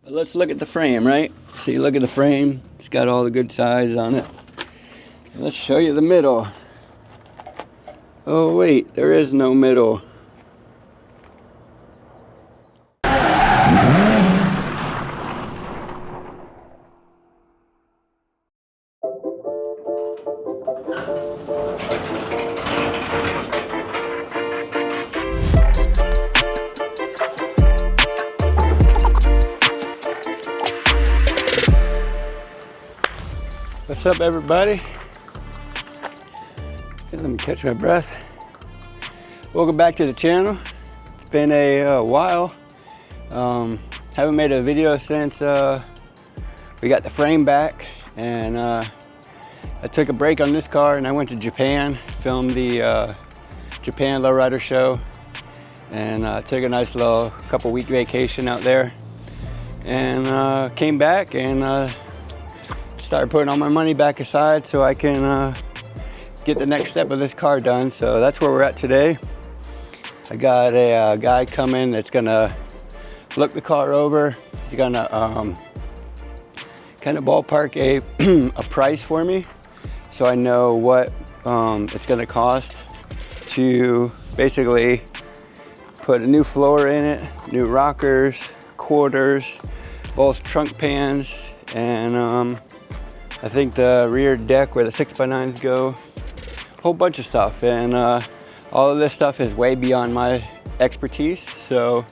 Let's look at the frame, right? So you look at the frame, it's got all the good sides on it. Let's show you the middle. Oh wait, there is no middle. What's up, everybody? Let me catch my breath. Welcome back to the channel. It's been a while. Haven't made a video since we got the frame back, and I took a break on this car and I went to Japan, filmed the Japan lowrider show, and took a nice little couple-week vacation out there, and came back and started putting all my money back aside so I can get the next step of this car done. So that's where we're at today. I got a guy coming that's gonna look the car over. He's gonna kind of ballpark a price for me, so I know what it's gonna cost to basically put a new floor in it, new rockers, quarters, both trunk pans, and I think the rear deck where the 6x9s go, a whole bunch of stuff. And all of this stuff is way beyond my expertise, so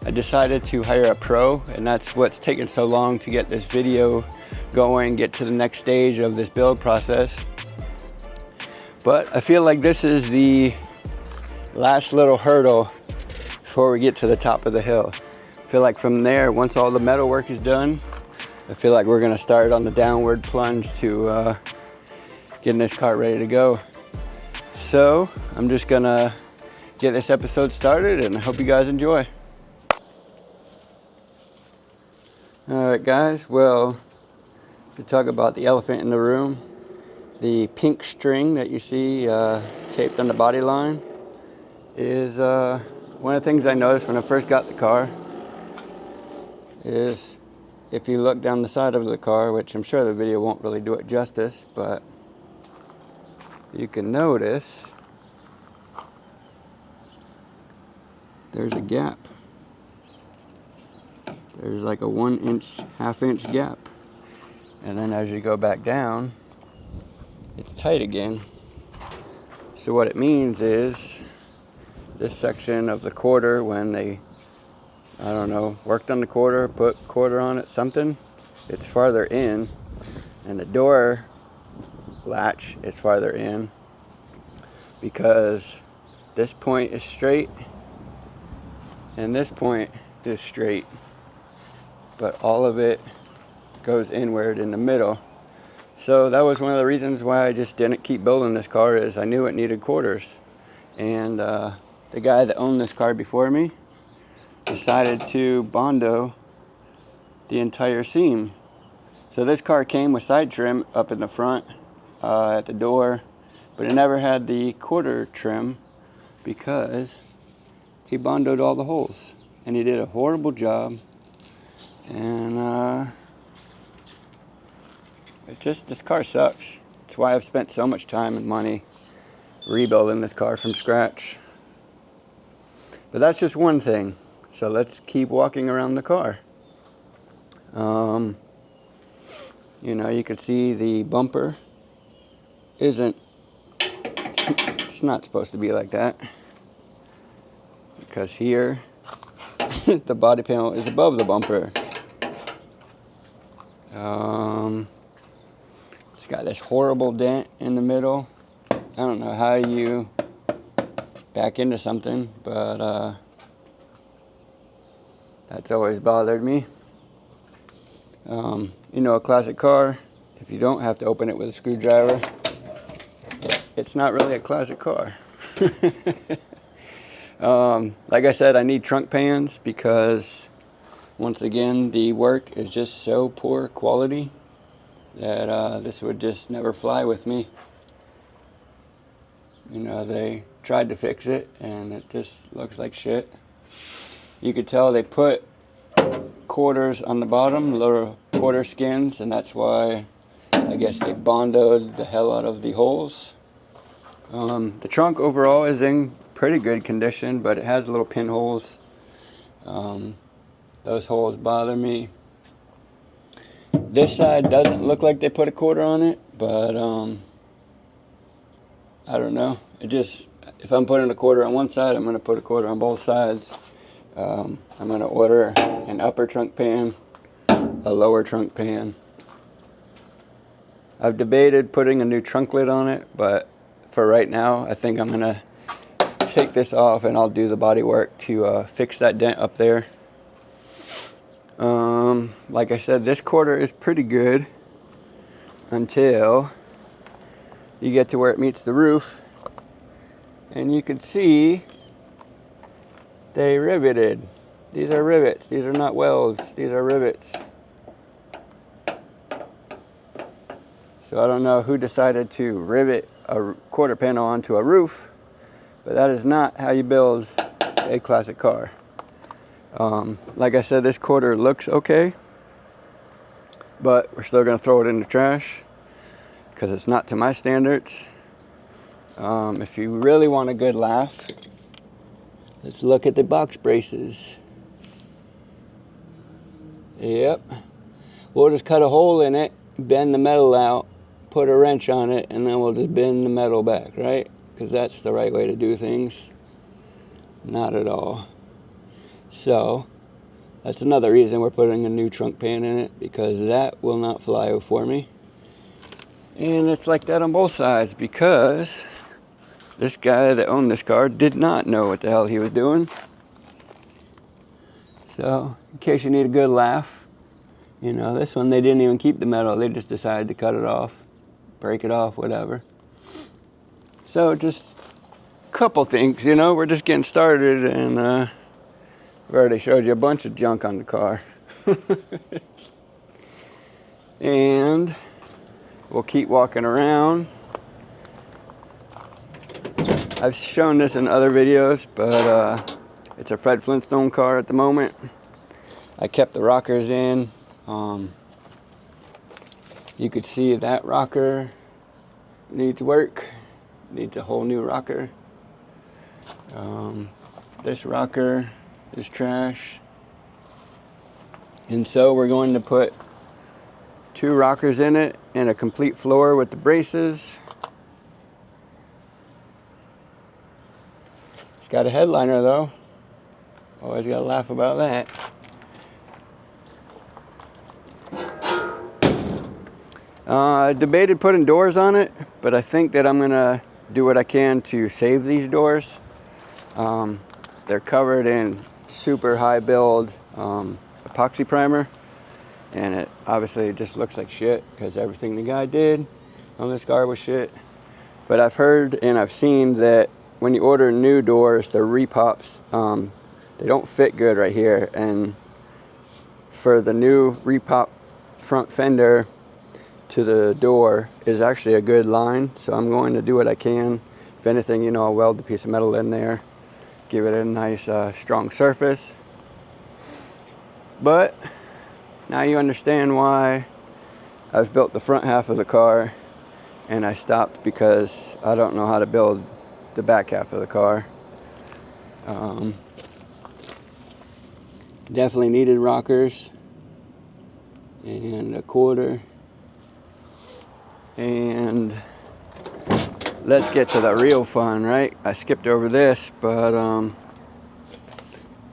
I decided to hire a pro, and that's what's taken so long to get this video going, get to the next stage of this build process. But I feel like this is the last little hurdle before we get to the top of the hill. I feel like from there, once all the metal work is done, I feel like we're gonna start on the downward plunge to getting this car ready to go. So I'm just gonna get this episode started, and I hope you guys enjoy. All right, guys, well, to talk about the elephant in the room, the pink string that you see taped on the body line is one of the things I noticed when I first got the car. Is if you look down the side of the car, which I'm sure the video won't really do it justice, but you can notice there's a gap. There's like a 1 inch, half-inch gap. And then as you go back down, it's tight again. So what it means is this section of the quarter, when they, I don't know, worked on the quarter, put quarter on it, something, it's farther in, and the door latch is farther in because this point is straight and this point is straight, but all of it goes inward in the middle. So that was one of the reasons why I just didn't keep building this car, is I knew it needed quarters. And the guy that owned this car before me decided to Bondo the entire seam. So this car came with side trim up in the front at the door, but it never had the quarter trim because he Bondoed all the holes, and he did a horrible job. And this car sucks. That's why I've spent so much time and money rebuilding this car from scratch. But that's just one thing. So let's keep walking around the car. You know, you could see the bumper it's not supposed to be like that, because here the body panel is above the bumper. It's got this horrible dent in the middle. I don't know how you back into something, but that's always bothered me. You know, a classic car, if you don't have to open it with a screwdriver, it's not really a classic car. Like I said, I need trunk pans because, once again, the work is just so poor quality that this would just never fly with me. You know, they tried to fix it and it just looks like shit. You could tell they put quarters on the bottom, little quarter skins, and that's why I guess they bondoed the hell out of the holes. The trunk overall is in pretty good condition, but it has little pinholes. Those holes bother me. This side doesn't look like they put a quarter on it, but I don't know. It just, if I'm putting a quarter on one side, I'm going to put a quarter on both sides. I'm going to order an upper trunk pan, a lower trunk pan. I've debated putting a new trunk lid on it, but for right now, I think I'm going to take this off and I'll do the body work to fix that dent up there. Like I said, this quarter is pretty good until you get to where it meets the roof, and you can see they riveted. These are rivets. These are not welds. These are rivets. So I don't know who decided to rivet a quarter panel onto a roof, but that is not how you build a classic car. Like I said, this quarter looks okay, but we're still going to throw it in the trash because it's not to my standards. If you really want a good laugh, let's look at the box braces. Yep. We'll just cut a hole in it, bend the metal out, put a wrench on it, and then we'll just bend the metal back, right? Because that's the right way to do things. Not at all. So that's another reason we're putting a new trunk pan in it, because that will not fly for me. And it's like that on both sides, because this guy that owned this car did not know what the hell he was doing. So in case you need a good laugh, you know, this one they didn't even keep the metal. They just decided to cut it off, break it off, whatever. So just a couple things, you know, we're just getting started, and we already showed you a bunch of junk on the car. And we'll keep walking around. I've shown this in other videos, but it's a Fred Flintstone car at the moment. I kept the rockers in. You could see that rocker needs work. Needs a whole new rocker. This rocker is trash. And so we're going to put 2 rockers in it and a complete floor with the braces. It's got a headliner though. Always gotta laugh about that. I debated putting doors on it, but I think that I'm gonna do what I can to save these doors. They're covered in super high build epoxy primer, and it obviously just looks like shit because everything the guy did on this car was shit. But I've heard and I've seen that when you order new doors, the repops, they don't fit good right here. And for the new repop front fender to the door is actually a good line. So I'm going to do what I can. If anything, you know, I'll weld a piece of metal in there, give it a nice strong surface. But now you understand why I've built the front half of the car and I stopped, because I don't know how to build the back half of the car. Definitely needed rockers and a quarter. And let's get to the real fun, right? I skipped over this, but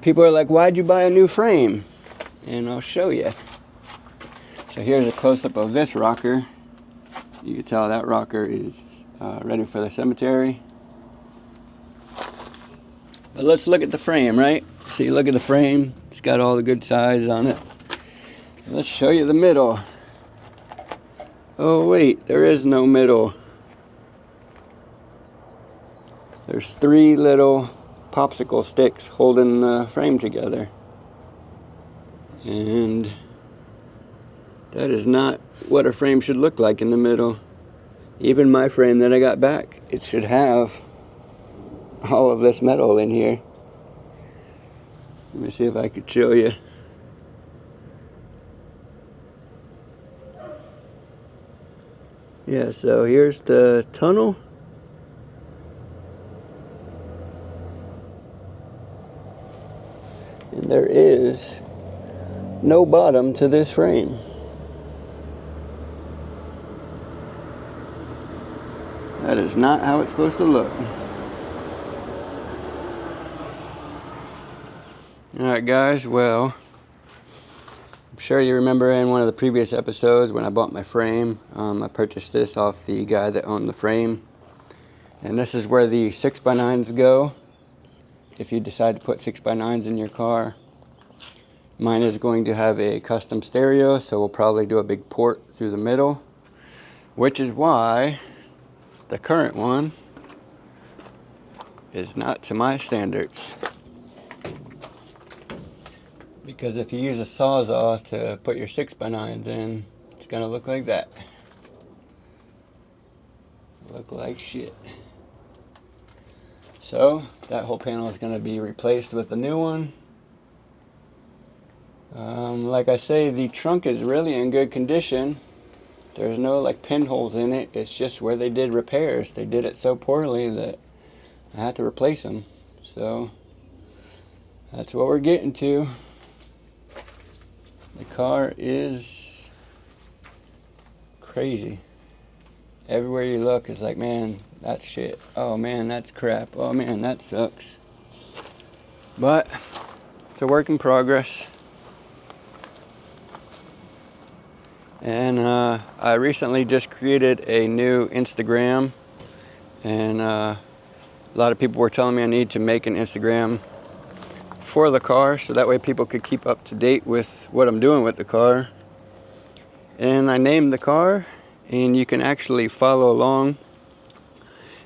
people are like, why'd you buy a new frame? And I'll show you. So here's a close-up of this rocker. You can tell that rocker is ready for the cemetery. But let's look at the frame, right? So you look at the frame, it's got all the good sides on it. Let's show you the middle. Oh wait, there is no middle. There's 3 little popsicle sticks holding the frame together. And that is not what a frame should look like in the middle. Even my frame that I got back, it should have all of this metal in here. Let me see if I could show you. Yeah, so here's the tunnel. And there is no bottom to this frame. That is not how it's supposed to look. Alright guys, well, I'm sure you remember in one of the previous episodes when I bought my frame, I purchased this off the guy that owned the frame. And this is where the 6x9s go if you decide to put 6x9s in your car. Mine is going to have a custom stereo, so we'll probably do a big port through the middle, which is why the current one is not to my standards. Because if you use a Sawzall to put your 6x9s in, it's gonna look like that. Look like shit. So that whole panel is gonna be replaced with a new one. Like I say, the trunk is really in good condition. There's no like pinholes in it. It's just where they did repairs. They did it so poorly that I had to replace them. So that's what we're getting to. The car is crazy. Everywhere you look is like, man, that's shit. Oh man, that's crap. Oh man, that sucks. But it's a work in progress. And I recently just created a new Instagram. And a lot of people were telling me I need to make an Instagram for the car, so that way people could keep up to date with what I'm doing with the car. And I named the car, and you can actually follow along.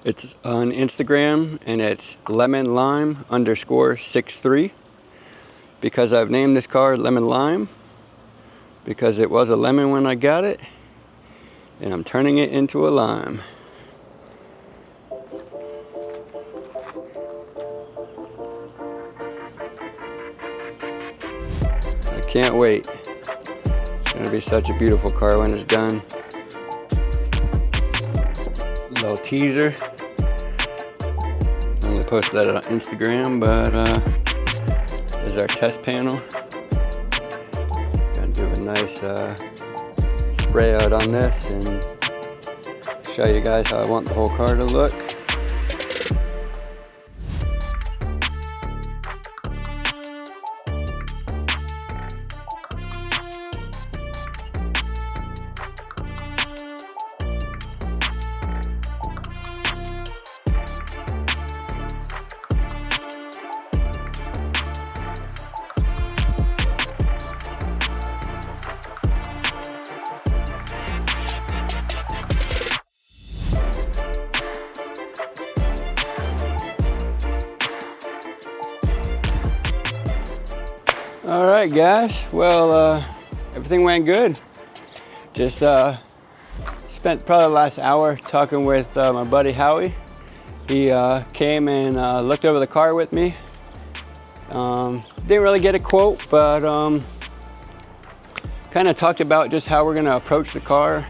It's on Instagram, and it's lemonlime_63, because I've named this car Lemon Lime because it was a lemon when I got it, and I'm turning it into a lime. Can't wait. It's gonna be such a beautiful car when it's done. Little teaser. I'm gonna post that on Instagram, but this is our test panel. Gonna do a nice spray out on this and show you guys how I want the whole car to look. All right, guys. Well, everything went good. Just spent probably the last hour talking with my buddy Howie. He came and looked over the car with me. Didn't really get a quote, but kind of talked about just how we're gonna approach the car,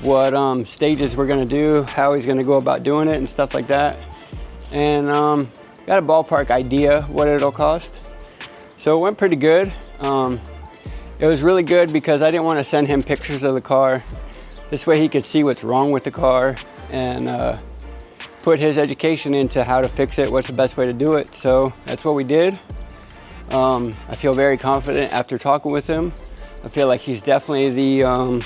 what stages we're gonna do, how he's gonna go about doing it and stuff like that. And got a ballpark idea what it'll cost. So it went pretty good. It was really good because I didn't want to send him pictures of the car. This way he could see what's wrong with the car and put his education into how to fix it, what's the best way to do it. So that's what we did. I feel very confident after talking with him. I feel like he's definitely the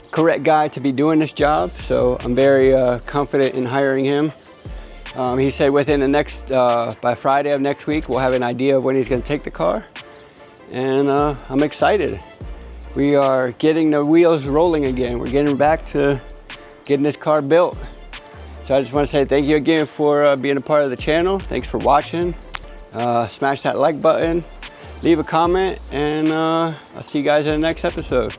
correct guy to be doing this job. So I'm very confident in hiring him. He said within the next, by Friday of next week, we'll have an idea of when he's going to take the car. And I'm excited. We are getting the wheels rolling again. We're getting back to getting this car built. So I just want to say thank you again for being a part of the channel. Thanks for watching. Smash that like button, leave a comment, and I'll see you guys in the next episode.